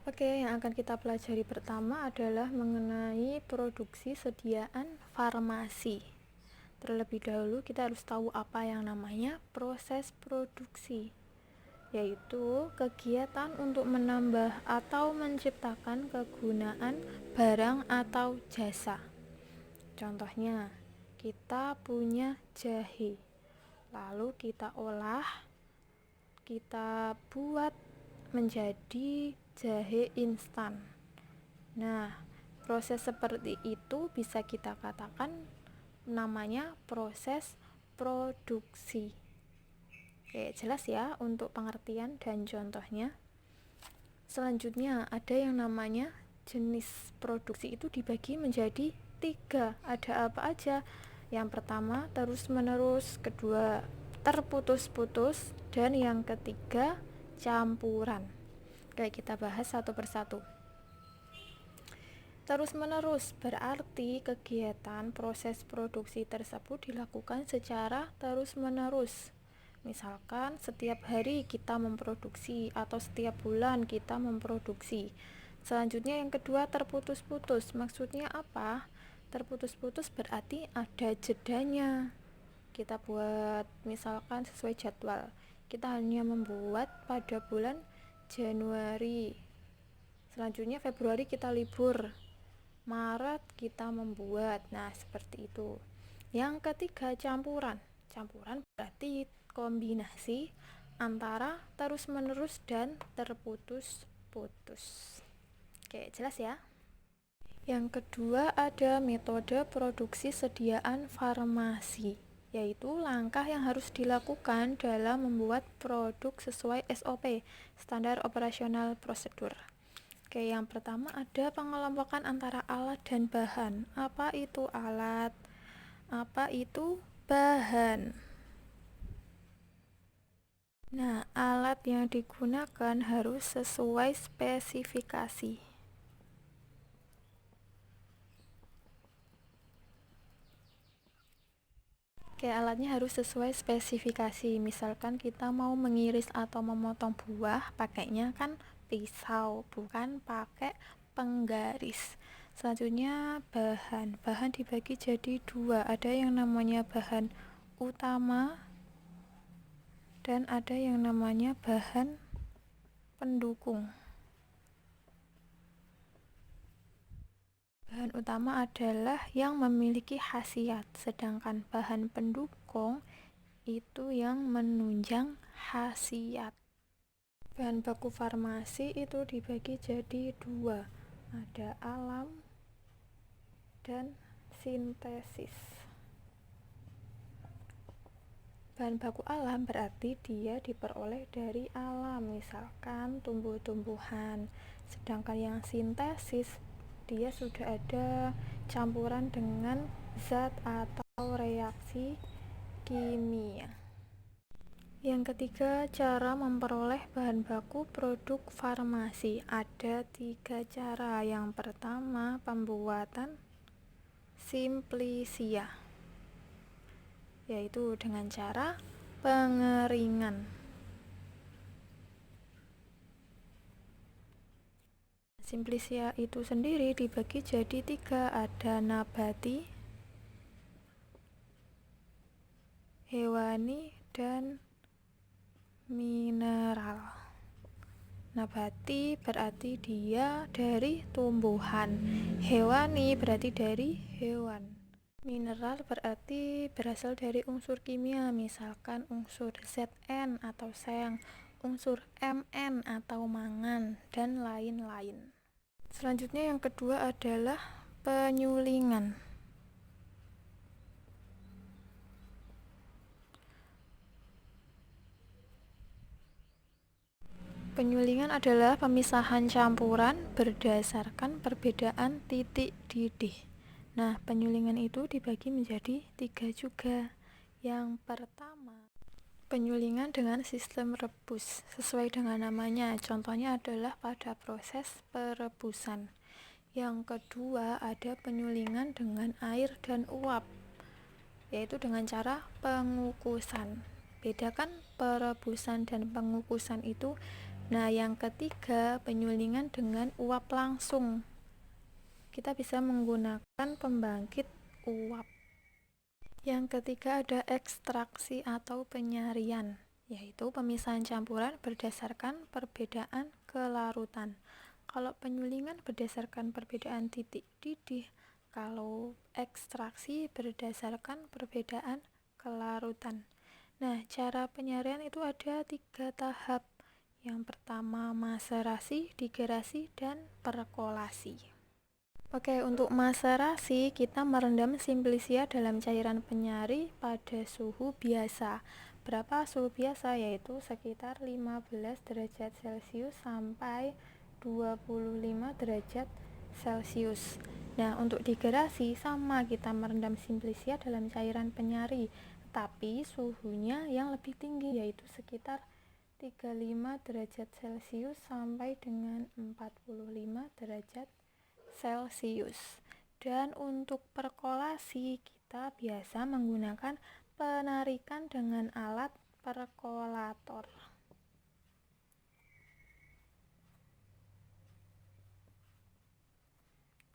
Oke, yang akan kita pelajari pertama adalah mengenai produksi sediaan farmasi. Terlebih dahulu kita harus tahu apa yang namanya proses produksi, yaitu kegiatan untuk menambah atau menciptakan kegunaan barang atau jasa. Contohnya, kita punya jahe, lalu kita olah, kita buat menjadi jahe instan. Nah, proses seperti itu bisa kita katakan namanya proses produksi. Oke, jelas ya untuk pengertian dan contohnya. Selanjutnya ada yang namanya jenis produksi itu dibagi menjadi 3. Ada apa aja? Yang pertama terus menerus, kedua terputus-putus, dan yang ketiga campuran. Oke, kita bahas satu persatu. Terus menerus berarti kegiatan proses produksi tersebut dilakukan secara terus menerus. Misalkan setiap hari kita memproduksi atau setiap bulan kita memproduksi. Selanjutnya yang kedua terputus-putus. Maksudnya apa? Terputus-putus berarti ada jedanya. Kita buat misalkan sesuai jadwal. Kita hanya membuat pada bulan Januari. Selanjutnya Februari kita libur. Maret kita membuat. Nah, seperti itu. Yang ketiga campuran. Campuran berarti kombinasi antara terus-menerus dan terputus-putus. Oke, jelas ya? Yang kedua ada metode produksi sediaan farmasi, yaitu langkah yang harus dilakukan dalam membuat produk sesuai SOP, standar operasional prosedur. Oke, yang pertama ada pengelompokan antara alat dan bahan. Apa itu alat? Apa itu bahan? Nah, alat yang digunakan harus sesuai spesifikasi. Oke, alatnya harus sesuai spesifikasi. Misalkan kita mau mengiris atau memotong buah, pakainya kan pisau, bukan pakai penggaris. Selanjutnya bahan. Bahan dibagi jadi 2. Ada yang namanya bahan utama dan ada yang namanya bahan pendukung. Bahan utama adalah yang memiliki khasiat, sedangkan bahan pendukung itu yang menunjang khasiat. Bahan baku farmasi itu dibagi jadi 2. Ada alam dan sintesis. Bahan baku alam berarti dia diperoleh dari alam, misalkan tumbuh-tumbuhan. Sedangkan yang sintesis dia sudah ada campuran dengan zat atau reaksi kimia. Yang ketiga, cara memperoleh bahan baku produk farmasi. Ada 3 cara. Yang pertama, pembuatan simplisia, yaitu dengan cara pengeringan. Simplisia itu sendiri dibagi jadi 3. Ada nabati, hewani, dan mineral. Nabati berarti dia dari tumbuhan, hewani berarti dari hewan, mineral berarti berasal dari unsur kimia, misalkan unsur Zn atau seng, unsur Mn atau mangan, dan lain-lain. Selanjutnya yang kedua adalah penyulingan. Penyulingan adalah pemisahan campuran berdasarkan perbedaan titik didih. Nah, penyulingan itu dibagi menjadi 3 juga. Yang pertama, penyulingan dengan sistem rebus. Sesuai dengan namanya, contohnya adalah pada proses perebusan. Yang kedua, ada penyulingan dengan air dan uap, yaitu dengan cara pengukusan. Bedakan perebusan dan pengukusan itu Nah, yang ketiga, penyulingan dengan uap langsung. Kita bisa menggunakan pembangkit uap. Yang ketiga ada ekstraksi atau penyarian, yaitu pemisahan campuran berdasarkan perbedaan kelarutan. Kalau penyulingan berdasarkan perbedaan titik didih, kalau ekstraksi berdasarkan perbedaan kelarutan. Nah, cara penyarian itu ada 3 tahap. Yang pertama maserasi, digerasi, dan perkolasi. Oke, untuk maserasi kita merendam simplisia dalam cairan penyari pada suhu biasa. Berapa suhu biasa? Yaitu sekitar 15 derajat Celcius sampai 25 derajat Celcius. Nah, untuk digerasi sama, kita merendam simplisia dalam cairan penyari, tapi suhunya yang lebih tinggi, yaitu sekitar 35 derajat Celcius sampai dengan 45 derajat Celcius. Dan untuk perkolasi kita biasa menggunakan penarikan dengan alat perkolator.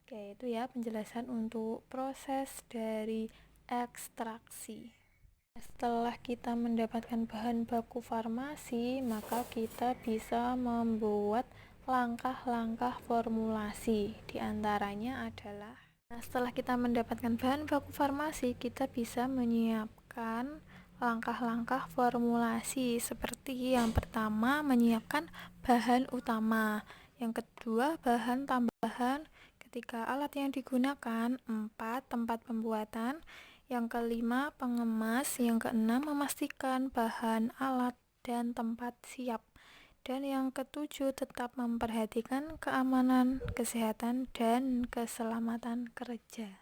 Oke, itu ya penjelasan untuk proses dari ekstraksi. Setelah kita mendapatkan bahan baku farmasi, maka kita bisa membuat langkah-langkah formulasi. Di antaranya adalah, setelah kita mendapatkan bahan baku farmasi, kita bisa menyiapkan langkah-langkah formulasi, seperti yang pertama menyiapkan bahan utama, yang kedua bahan tambahan, ketiga alat yang digunakan, 4 tempat pembuatan, yang kelima pengemas, yang keenam memastikan bahan, alat, dan tempat siap, dan yang ketujuh tetap memperhatikan keamanan, kesehatan, dan keselamatan kerja.